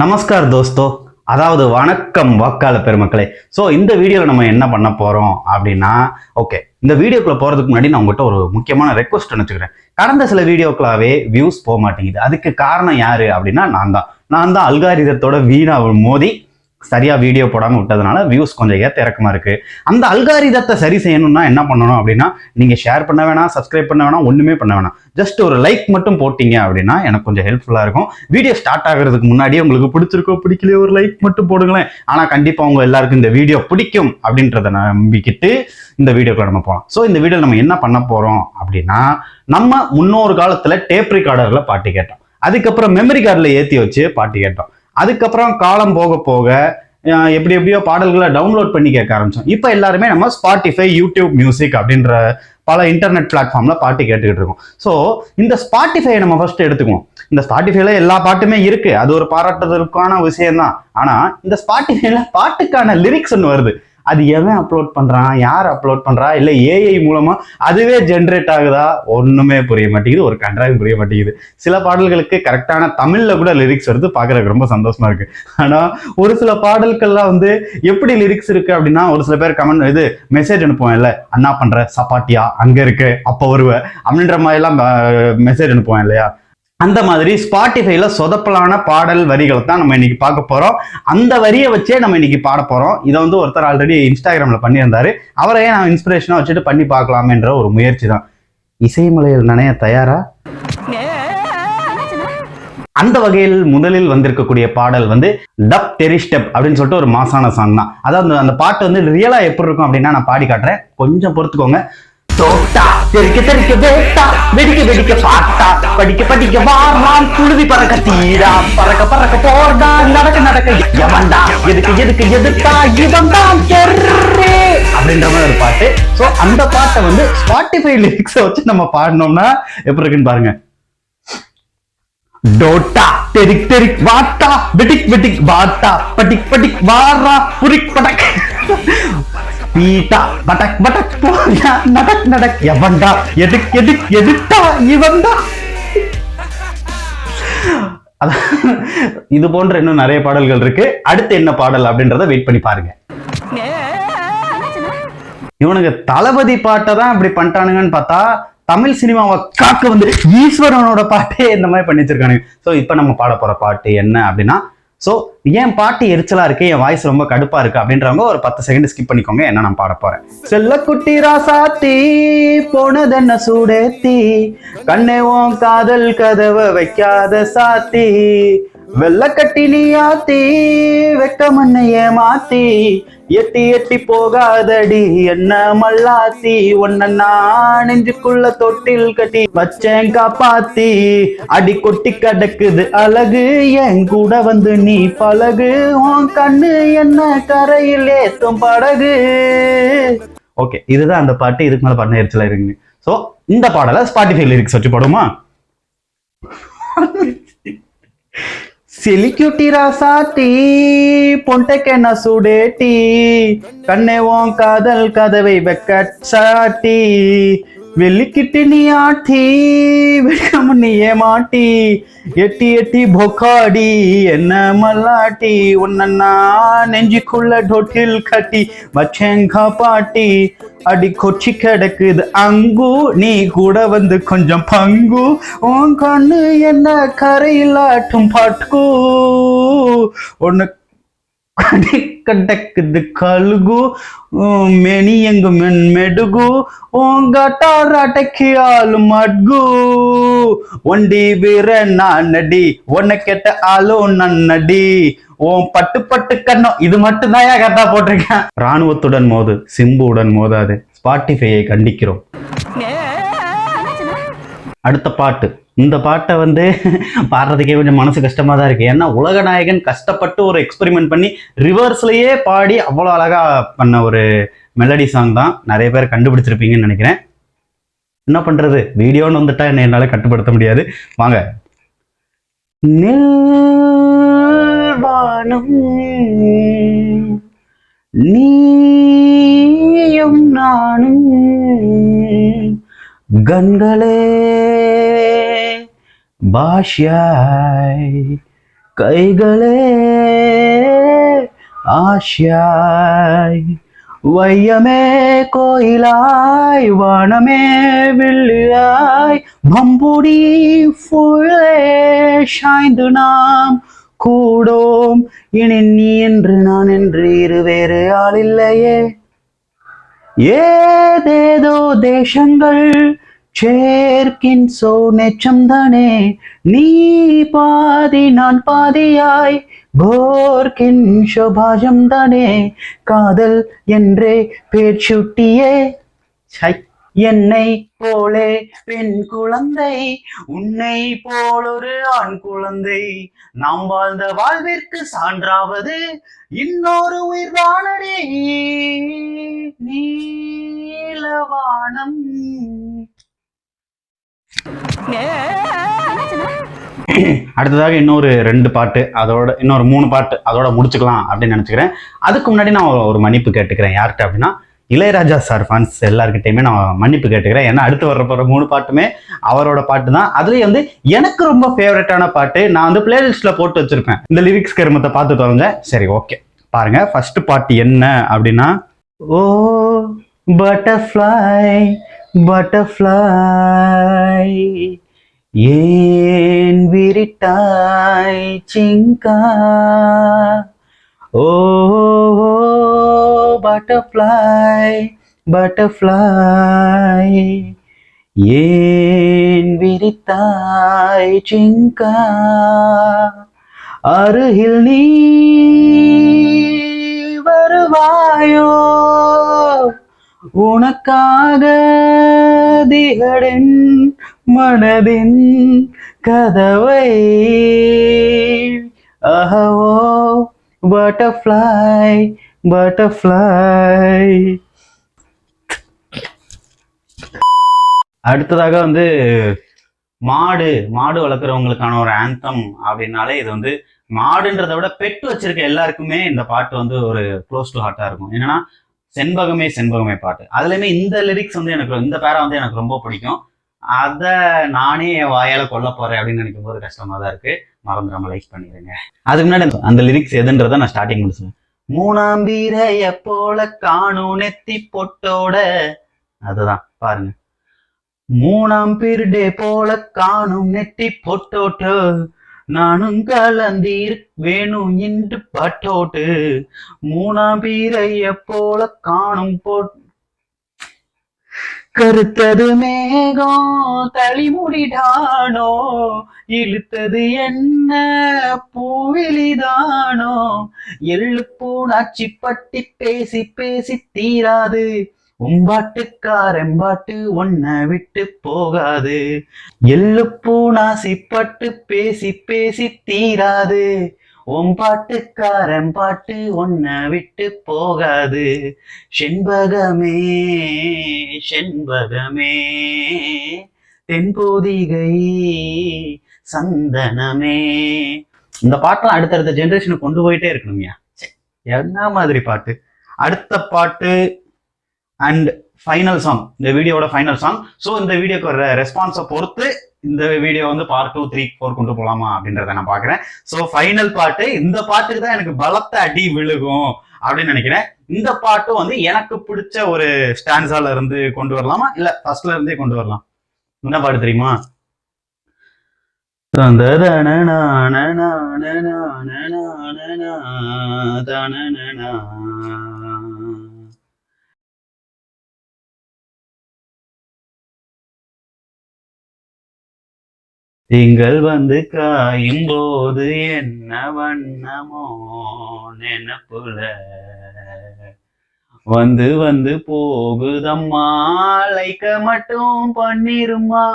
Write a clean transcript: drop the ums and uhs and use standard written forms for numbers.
நமஸ்கார் தோஸ்தோ, அதாவது வணக்கம் வாக்காளர் பெருமக்களே. ஸோ இந்த வீடியோவில் நம்ம என்ன பண்ண போகிறோம் அப்படின்னா, ஓகே, இந்த வீடியோக்குள்ள போகிறதுக்கு முன்னாடி நான் உங்கள்கிட்ட ஒரு முக்கியமான ரெக்வஸ்ட் வச்சுக்கிறேன். கடந்த சில வீடியோக்களாவே வியூஸ் போக மாட்டேங்குது. அதுக்கு காரணம் யாரு அப்படின்னா நான் தான் அல்காரிதத்தோட வீணா மோதி சரியா வீடியோ போடாமல் விட்டதுனால வியூஸ் கொஞ்சம் ஏற்ற இறக்கமா இருக்கு. அந்த அல்காரிதத்தை சரி செய்யணும்னா என்ன பண்ணணும் அப்படின்னா, நீங்க ஷேர் பண்ண வேணாம், சப்ஸ்கிரைப் பண்ண வேணாம், ஒண்ணுமே பண்ண வேணாம். ஜஸ்ட் ஒரு லைக் மட்டும் போட்டீங்க அப்படின்னா எனக்கு கொஞ்சம் ஹெல்ப்ஃபுல்லா இருக்கும். வீடியோ ஸ்டார்ட் ஆகிறதுக்கு முன்னாடியே உங்களுக்கு பிடிச்சிருக்கோ பிடிக்கலையோ ஒரு லைக் மட்டும் போடுங்களேன். ஆனா கண்டிப்பா உங்க எல்லாருக்கும் இந்த வீடியோ பிடிக்கும் அப்படின்றத நம்பிக்கிட்டு இந்த வீடியோக்குள்ள நம்ம போகலாம். ஸோ இந்த வீடியோ நம்ம என்ன பண்ண போறோம் அப்படின்னா, நம்ம முன்னொரு காலத்துல டேப் ரெக்கார்டர்ல பாட்டு கேட்டோம். அதுக்கப்புறம் மெமரி கார்டில் ஏற்றி வச்சு பாட்டு கேட்டோம். அதுக்கப்புறம் காலம் போக போக எப்படியோ பாடல்களை டவுன்லோட் பண்ணி கேட்க ஆரம்பிச்சோம். இப்போ எல்லாருமே நம்ம ஸ்பாட்டிஃபை, யூடியூப் மியூசிக் அப்படின்ற பல இன்டர்நெட் பிளாட்ஃபார்ம்ல பாட்டு கேட்டுக்கிட்டு இருக்கோம். ஸோ இந்த ஸ்பாட்டிஃபையை நம்ம ஃபர்ஸ்ட் எடுத்துக்குவோம். இந்த ஸ்பாட்டிஃபைல எல்லா பாட்டுமே இருக்கு, அது ஒரு பாராட்டுதலுக்கான விஷயம் தான். ஆனா இந்த ஸ்பாட்டிஃபைல பாட்டுக்கான லிரிக்ஸ் ஒன்று வருது. அது எவன் அப்லோட் பண்றான், யார் அப்லோட் பண்றா, இல்ல ஏஐ மூலமா அதுவே ஜென்ரேட் ஆகுதா, ஒண்ணுமே புரிய மாட்டேங்குது. ஒரு கன்றாவும் புரிய மாட்டேங்குது. சில பாடல்களுக்கு கரெக்டான தமிழ்ல கூட லிரிக்ஸ் வருது, பாக்குறதுக்கு ரொம்ப சந்தோஷமா இருக்கு. ஆனா ஒரு சில பாடல்கள்லாம் வந்து எப்படி லிரிக்ஸ் இருக்கு அப்படின்னா, ஒரு சில பேர் கமெண்ட் இது மெசேஜ் அனுப்புவோம் இல்ல, அண்ணா பண்ற சப்பாட்டியா அங்க இருக்கு அப்ப வருவ அப்படின்ற மாதிரி எல்லாம் மெசேஜ் அனுப்புவோம் இல்லையா. அந்த மாதிரி ஸ்பாட்டிஃபைல சொதப்பலான பாடல் வரிகளை தான் நம்ம இன்னைக்கு பார்க்க போறோம். அந்த வரியை வச்சே நம்ம இன்னைக்கு பாட போறோம். இதை வந்து ஒருத்தர் ஆல்ரெடி இன்ஸ்டாகிராம்ல பண்ணியிருந்தாரு. அவரையே நான் இன்ஸ்பிரேஷனா வச்சுட்டு பண்ணி பார்க்கலாம்ன்ற ஒரு முயற்சி தான். இசைமலையில் நனைய தயாரா? அந்த வகையில் முதலில் வந்திருக்கக்கூடிய பாடல் வந்து டப் டெரி ஸ்டெப் அப்படின்னு சொல்லிட்டு ஒரு மாசான சாங் தான். அதாவது அந்த பாட்டு வந்து ரியலா எப்படி இருக்கும் அப்படின்னா நான் பாடி காட்டுறேன், கொஞ்சம் பொறுத்துக்கோங்க. தோட்டா தெறிக்க தெறிக்க வேட்டா, வெடிக்க வெடிக்க பாட்டா, படிக்க படிக்க வாரான், புழுதி பறக்க தீரா, பறக்க பறக்க போடா, நடக்க நடக்க எவன்டா, எதுக்கு எதுக்கு எதுக்கா, இவன் தான் அப்படின்ற மாதிரி ஒரு பாட்டு. சோ அந்த பாட்டை வந்து ஸ்பாட்டிஃபை லிரிக்ஸை வச்சு நம்ம பாடினோம்னா எப்படி இருக்குன்னு பாருங்க. டோட்டா தெறிக் தெறிக் வாட்டா, வெடிக் வெடிக் வாட்டா, படிக் படிக் வாரா, புரிக் படக் பீட்டா, படக் படக் போடா, நடக் நடக் எவன்டா, எதுக் எதுக் எதுக்கா, இவன்டா. இது போன்ற இன்னும் நிறைய பாடல்கள் இருக்கு. அடுத்து என்ன பாடல் அப்படின்றத வெயிட் பண்ணி பாருங்க. இவனுக்கு தளபதி பாட்டை தான் இப்படி பண்ணிட்டானுங்கன்னு பார்த்தா, தமிழ் சினிமாவை காக்க வந்து ஈஸ்வரனோட பாட்டே இந்த மாதிரி பண்ணி வச்சிருக்கானுங்க. ஸோ இப்போ நம்ம பாட போற பாட்டு என்ன அப்படின்னா, ஸோ ஏன் பாட்டு எரிச்சலா இருக்கு, என் வாய்ஸ் ரொம்ப கடுப்பா இருக்கு அப்படின்றவங்க ஒரு 10 செகண்ட் ஸ்கிப் பண்ணிக்கோங்க. என்ன நான் பாட போறேன். செல்ல குட்டி ராசாத்தி போனதென்ன சூடேத்தி, கண்ணேவோம் காதல் கதவை வைக்காத சாத்தி, வெள்ள கட்டி நீ ஆத்தி வெக்க மண்ணை ஏமாத்தி, எட்டி எட்டி போகாதடி என்ன மல்லாத்தி, ஒன்ன நான் நெஞ்சுக்குள்ள தொட்டில் கட்டி வச்சேன் காப்பாத்தி, அடி கொட்டி கிடக்குது அழகு, என் கூட வந்து நீ பழகு, உன் கண்ணு என்ன கரையில் ஏத்தும் படகு. ஓகே, இதுதான் அந்த பாட்டு. இதுக்கு மேல பண்ண எரிச்சலா இருக்குங்க. சோ இந்த பாடலை ஸ்பாட்டிஃபை லிரிக்ஸ் வச்சு போடுமா. சிலிக்யூட்டி ராசாட்டி பொண்டைக்கென்ன சூடேட்டி, கண்ணேவோம் காதல் கதவை வெக்க சாட்டி, வெள்ளிக்கிட்டு நீ ஆட்டி வெட்கம் நீ ஏமாட்டி, எட்டி எட்டி பொக்காடி என்ன மல்லாட்டி, உன்ன நெஞ்சுக்குள்ள டொட்டில் கட்டி வச்சேங்க பாட்டி, அடி கொச்சி கிடக்குது அங்கு, நீ கூட வந்து கொஞ்சம் பங்கு, உன் கண்ணு என்ன கரையிலாட்டும் பாட்கு, ஒன்னு கடக்குது கழுகு, மெனி எங்கு மென் மெடுகு, உங்கட்டாராட்டைக்கு ஆளு மட்கு, ஒண்டி வீர நான் நடி, உன்னை கெட்ட ஆளும் நன்னடி, ஓம் பட்டு பட்டு கண்ணம். இது மட்டும் தான் கரெக்டா போட்டிருக்கேன். ராணுவத்துடன் மோது, சிம்புவுடன் மோதாது, ஸ்பாட்டிஃபையை கண்டிக்கிறோம். அடுத்த பாட்டு. இந்த பாட்டை வந்து பாடுறதுக்கே கொஞ்சம் மனசு கஷ்டமா தான் இருக்கு. ஏன்னா உலகநாயகன் கஷ்டப்பட்டு ஒரு எக்ஸ்பெரிமெண்ட் பண்ணி ரிவர்ஸ்லயே பாடி அவ்வளோ அழகா பண்ண ஒரு மெலடி சாங் தான். நிறைய பேர் கண்டுபிடிச்சிருப்பீங்கன்னு நினைக்கிறேன். என்ன பண்றது, வீடியோன்னு வந்துட்டா என்ன என்னால கட்டுப்படுத்த முடியாது. வாங்க. நில்வானம் நீயும் நானும் கண்களே பாஷ்யாய் கைகளே ஆஷ்யாய் வையமே கோயிலாய் வானமே வில்லியாய் பம்புடி ஃபுல்லே சாய்ந்து நாம் கூடோம் இனி நீ என்று நான் என்று இருவேறு ஆள் இல்லையே ஏதேதோ தேசங்கள் சேர்க்கின் சோ நெச்சம்தானே நீ பாதி நான் பாதியாய் போர்க்கின் சோபாஜம் தானே காதல் என்றே பேச்சுட்டியே என்னை போலே பெண் குழந்தை உன்னை போல் ஒரு ஆண் குழந்தை நாம் வாழ்ந்த வாழ்விற்கு சான்றாவது இன்னொரு உயிர் வாழடி நீலவானம். அடுத்ததாக இன்னொரு 2 பாட்டு, அதோட இன்னொரு 3 பாட்டு அதோட முடிச்சுக்கலாம் அப்படின்னு நினைச்சுக்கிறேன். அதுக்கு முன்னாடி நான் ஒரு மன்னிப்பு கேட்டுக்கிறேன். யார்கிட்ட அப்படின்னா இளையராஜா சார் ஃபேன்ஸ் எல்லாருக்கிட்டையுமே நான் மன்னிப்பு கேட்டுக்கிறேன். ஏன்னா அடுத்து வர்ற 3 பாட்டுமே அவரோட பாட்டு தான். அதுலேயும் வந்து எனக்கு ரொம்ப ஃபேவரட்டான பாட்டு நான் வந்து பிளேலிஸ்ட்ல போட்டு வச்சிருப்பேன். இந்த லிரிக்ஸ் கருமத்தை பார்த்து தோணுங்க. சரி, ஓகே, பாருங்க. ஃபர்ஸ்ட் பாட்டு என்ன அப்படின்னா, ஓ பட்டர்ஃப்ளை பட்டர்ஃப்ளை ஏன் விரிட்டாய் சிங்கா, ஓ பட்டர்ஃப்ளை பட்டர்ஃப்ளை ஏன் விரித்தாய் சிங்கா, அருகில் நீ வருவாயோ உனக்காக திகழின் மனதின் கதவை அஹவோ பட்டர்ஃப்ளை பட்டர்ஃப்ளை. அடுத்ததாக வந்து மாடு வளர்க்குறவங்களுக்கான ஒரு ஆந்தம் அப்படின்னாலே இது வந்து மாடுன்றதை விட பெட்டு வச்சிருக்க எல்லாருக்குமே இந்த பாட்டு வந்து ஒரு க்ளோஸ் டு ஹார்ட்டா இருக்கும். என்னன்னா செண்பகமே செண்பகமே பாட்டு. அதுலயுமே இந்த லிரிக்ஸ் வந்து எனக்கு, இந்த பேரா வந்து எனக்கு ரொம்ப பிடிக்கும். அதை நானே என் வாயால கொல்ல போறேன் அப்படின்னு நினைக்கும் போது கஷ்டமா தான் இருக்கு. மறந்துடாம லைக் பண்ணிடுங்க. அதுக்கு முன்னாடி அந்த லிரிக்ஸ் எதுன்றதை நான் ஸ்டார்டிங் முடிச்சுவேன். மூணாம்பீரைய போல காணும் நெத்தி பொட்டோட, அதுதான் பாருங்க. மூணாம் பீர்டே போல காணும் நெத்தி பொட்டோட்டு நானும் கலந்தீர் வேணும் இன்று பட்டோட்டு மூணாம் பீரைய போல காணும் கருத்தது மேகம் தளிமுடிடானோ இழுத்தது என்ன பூவிலிதானோ எள்ளு பூனாச்சி பட்டி பேசி பேசி தீராது உம்பாட்டுக்காரம்பாட்டு ஒன்ன விட்டு போகாது எள்ளு பூனாசி பட்டு பேசி பேசி தீராது உம்பாட்டுக்காரன் பாட்டு ஒன்ன விட்டு போகாது செண்பகமே செண்பகமே தென்போதிகை சந்தனமே. இந்த பாட்டெல்லாம் அடுத்தடுத்த ஜெனரேஷனுக்கு கொண்டு போயிட்டே இருக்கணும்யா. என்ன மாதிரி பாட்டு. அடுத்த பாட்டு அண்ட் ஃபைனல் சாங், இந்த வீடியோட ஃபைனல் சாங். ஸோ இந்த வீடியோக்கு வர ரெஸ்பான்ஸை பொறுத்து இந்த வீடியோ வந்து பார்ட் 2, 3, 4 கொண்டு போகலாமா அப்படின்றத நான் பார்க்குறேன். ஸோ ஃபைனல் பாட்டு, இந்த பாட்டுக்கு தான் எனக்கு பலத்த அடி விழுகும் அப்படின்னு நினைக்கிறேன். இந்த பாட்டும் வந்து எனக்கு பிடிச்ச ஒரு ஸ்டான்ஸால இருந்து கொண்டு வரலாமா, இல்லை ஃபர்ஸ்ட்ல இருந்தே கொண்டு வரலாம். என்ன பாட்டு தெரியுமா? திங்கள் வந்து காயும் போது என்ன வண்ணமோ நெனப்புல வந்து வந்து போகுதம்மா லைக்க மட்டும் பண்ணிருமா.